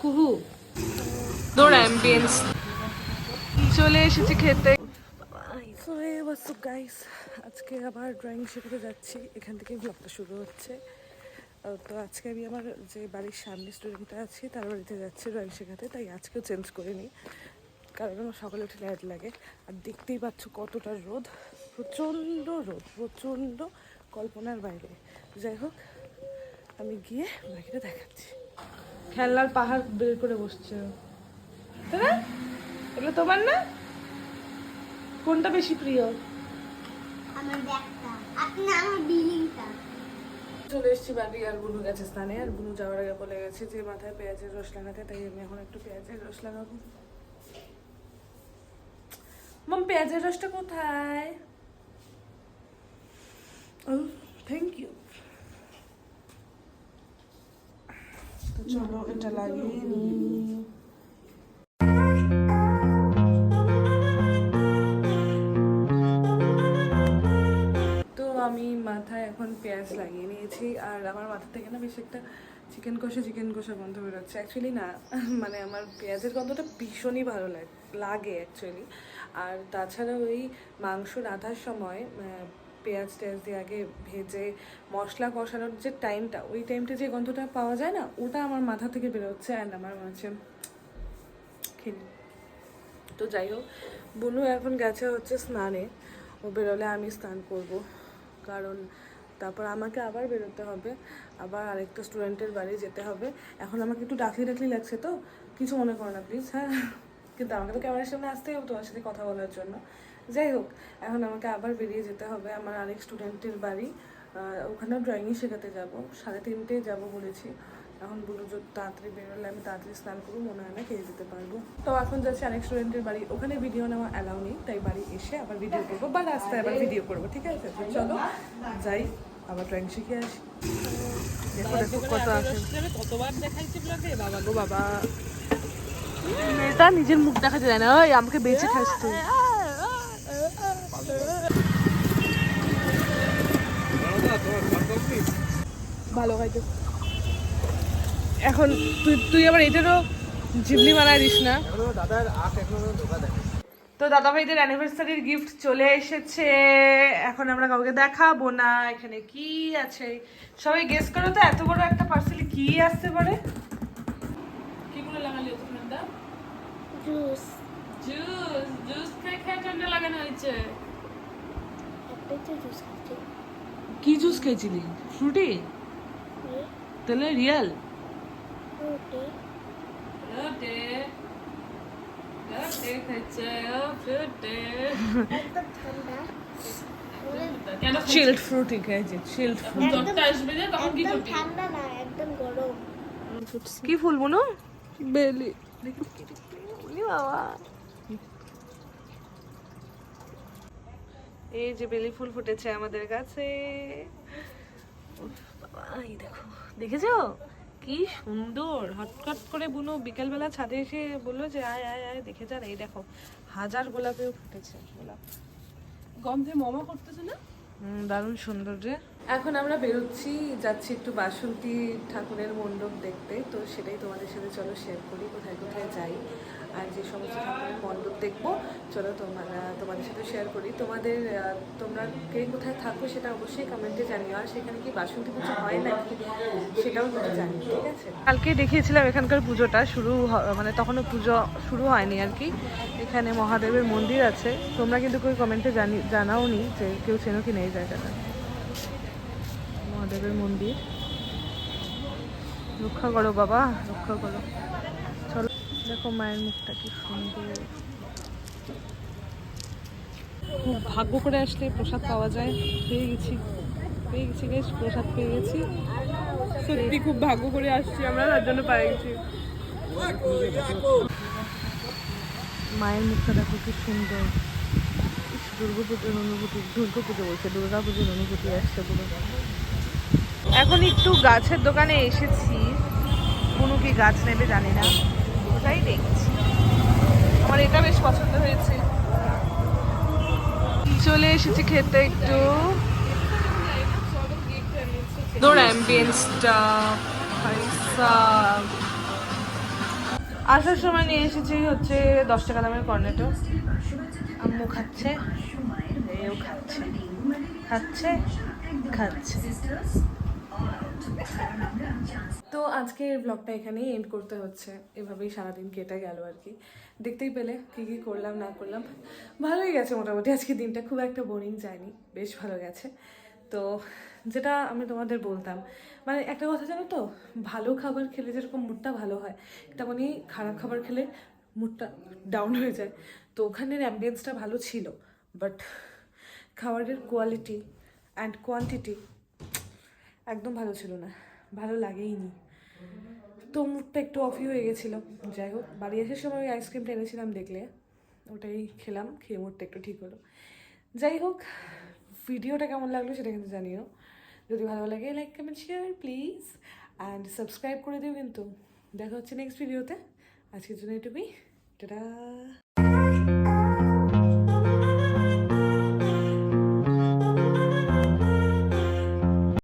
কুহু তোর অ্যাম্বিয়েন্স চলে এসেছি খেতে। গাইস আজকে আবার ড্রয়িং শেখাতে যাচ্ছি, এখান থেকে ব্লগটা শুরু হচ্ছে। তো আজকে আমি আমার যে বাড়ির সামনে স্টুডেন্টটা আছে তার বাড়িতে যাচ্ছি ড্রয়িং শেখাতে, তাই আজকেও চেঞ্জ করিনি কারণ আমার সকালে উঠে লাইট লাগে। আর দেখতেই পাচ্ছ কতটা রোদ, প্রচণ্ড রোদ, প্রচণ্ড কল্পনার বাইরে। যাই হোক আমি গিয়ে বাকিটা দেখাচ্ছি। খেলনার পাহাড় বের করে বসছে, তাই না? এগুলো তোমার না? কোনটা বেশি প্রিয়? আমার ব্যাগটা, আপনি আমার বিলিংটা। চলে এসেছি বাড়ি, আর বুনু গেছে স্নানে। আর বুনু যাওয়ার আগে বলে গেছে যে মাথায় পেঁয়াজের রস লাগাতে, তাই আমি এখন একটু পেঁয়াজের রস লাগাবো। মাম পেঁয়াজের রসটা কোথায়? Thank you. তো চলো এটা লাগিয়ে নিই। আমি মাথায় এখন পেঁয়াজ লাগিয়ে নিয়েছি, আর আমার মাথা থেকে না বেশ একটা চিকেন কষা গন্ধ বেরোচ্ছে। অ্যাকচুয়ালি না, মানে আমার পেঁয়াজের গন্ধটা ভীষণই ভালো লাগে অ্যাকচুয়ালি। আর তাছাড়া ওই মাংস রাঁধার সময় পেঁয়াজ দিয়ে আগে ভেজে মশলা কষানোর যে টাইমটা, ওই টাইমটা যে গন্ধটা পাওয়া যায় না, ওটা আমার মাথা থেকে বেরোচ্ছে। অ্যান্ড আমার মনে হচ্ছে খেলি। তো যাই হোক, বুনু এখন গেছে হচ্ছে স্নানে। ও বেরোলে আমি স্নান করবো, কারণ তারপর আমাকে আবার বেরোতে হবে, আবার আরেকটা স্টুডেন্টের বাড়ি যেতে হবে। এখন আমাকে একটু ডাকলি লাগছে, তো কিছু মনে করো না প্লিজ, হ্যাঁ? কিন্তু আমাকে তো ক্যামেরার সামনে আসতেই হবে তোমার সাথে কথা বলার জন্য। যাই হোক, এখন আমাকে আবার বেরিয়ে যেতে হবে আমার আরেক স্টুডেন্টের বাড়ি। ওখানেও ড্রয়িংই শেখাতে যাবো, 3:30 যাবো বলেছি। এখন বললো যে তাড়াতাড়ি বেরোলে আমি তাড়াতাড়ি স্নান করবো, মনে হয় না খেয়ে যেতে পারবো। তো এখন যাচ্ছি আরেক স্টুডেন্টের বাড়ি, ওখানে ভিডিও নেওয়া অ্যালাউ নেই, তাই বাড়ি এসে আবার ভিডিও করবো বা রাস্তায় আবার ভিডিও করবো, ঠিক আছে? তো চলো যাই, আবার ড্রয়িং শিখে আসি। দেখো দেখো কত আছে, কতবার দেখাইছি ব্লগে, বাবা গো বাবা। মেয়েটা নিজের মুখ দেখাতে যায় না, ওই আমাকে বেঁচে খাস তুই। ভালো খাইতে। এখন তুই আবার এটারও জিবলি বানায় দিস না। তো দাদা ভাইদের অ্যানিভার্সারির গিফট চলে এসেছে, এখন আমরা কাউকে দেখাবো না। এখানে কি আছে সবাই গেস করো তো, এত বড় একটা পার্সেলে কি আসতে পারে? কি করে লাগালি তোমার দা? জুস জুস খেয়ে ঠান্ডা লাগানো হয়েছে। একটা জুস খাচ্ছি। কি জুস খেয়েছিলি? ফ্রুটি? তাহলে রিয়েল? ফ্রুটি একদম ঠান্ডা। চিল্ড ফ্রুটি খেয়েছি, চিল্ড ফ্রুট। একদম ঠান্ডা না, একদম গরম। কি ফুল বনো? বেলি। বাবা, এই যে বেলি ফুল ফুটেছে আমাদের কাছে। বাবা এই দেখো, দেখেছো কি সুন্দর। হটকট করে বুনো বিকেলবেলা ছাদে এসে বললো যে আয় আয় আয় দেখে যান, এই দেখো হাজার গোলাপেও ফুটেছে। গোলাপ গন্ধে মমা করতেছে না? দারুণ সুন্দর রে। এখন আমরা বেরোচ্ছি, যাচ্ছি একটু বাসন্তী ঠাকুরের মণ্ডপ দেখতে। তো সেটাই তোমাদের সাথে চলো শেয়ার করি, কোথায় কোথায় যাই আর যে সমস্ত ঠাকুরের মণ্ডপ দেখবো। চলো তোমাদের সাথে শেয়ার করি। তোমরা কে কোথায় থাকো সেটা অবশ্যই কমেন্টে জানিও, আর সেখানে কি বাসন্তী পুজো হয় না সেটাও কিন্তু জানি, ঠিক আছে? কালকে দেখিয়েছিলাম এখানকার পুজোটা মানে তখনও পুজো শুরু হয়নি আর কি। এখানে মহাদেবের মন্দির আছে, তোমরা কিন্তু কেউ কমেন্টে জানাও নি যে কেউ চেনো কি নেই জায়গাটা। মহাদেবের মন্দির, রক্ষা করো বাবা, রক্ষা করো। চলো দেখো মায়ের মুখটা কি সুন্দর। খুব ভাগ্য করে আসলে প্রসাদ পাওয়া যায়। পেয়ে গেছি বেশ, প্রসাদ পেয়ে গেছি। সত্যি খুব ভাগ্য করে আসছি আমরা, তার জন্য পেয়ে গেছি। মায়ের মুখটা দেখো কি সুন্দর। দুর্গাপুজোর অনুভূতি আসছে পুরো। এখন একটু গাছের দোকানে এসেছি, কোনো কি গাছ নেবে জানি না, ওটাই দেখছি। আমার এটা বেশ পছন্দ হয়েছে, চলে এসেছি খেতে একটু। তোর অ্যাম্বিয়েন্সটা আসার সময় নিয়ে এসেছি হচ্ছে 10 টাকা দামের কর্নেটো। আম্মু খাচ্ছে, এও খাচ্ছে খাচ্ছে খাচ্ছে। তো আজকের ব্লগটা এখানেই এন্ড করতে হচ্ছে, এভাবেই সারাদিন কেটে গেল আর কি। দেখতেই পেলে কী কী করলাম না করলাম। ভালোই গেছে মোটামুটি, আজকে দিনটা খুব একটা বোরিং যায়নি, বেশ ভালো গেছে। তো যেটা আমি তোমাদের বলতাম, মানে একটা কথা জানো তো, ভালো খাবার খেলে যেরকম মুডটা ভালো হয়, তেমনই খারাপ খাবার খেলে মুডটা ডাউন হয়ে যায়। তো ওখানের অ্যাম্বিয়েন্সটা ভালো ছিল, বাট খাবারের কোয়ালিটি অ্যান্ড কোয়ান্টিটি একদম ভালো ছিল না, ভালো লাগেইনি। তো মুডটা একটু অফই হয়ে গেছিলো। যাই হোক, বাড়ি আসার সময় ওই আইসক্রিমটা এনেছিলাম দেখলে, ওটাই খেলাম, খেয়ে মুডটা একটু ঠিক হলো। যাই হোক, ভিডিওটা কেমন লাগলো সেটা কিন্তু জানিও। যদি ভালো লাগে like comment share please, and subscribe করে দিও কিন্তু। দেখা হচ্ছে নেক্সট ভিডিওতে। আজকের জন্য এটুকুই, টাটা।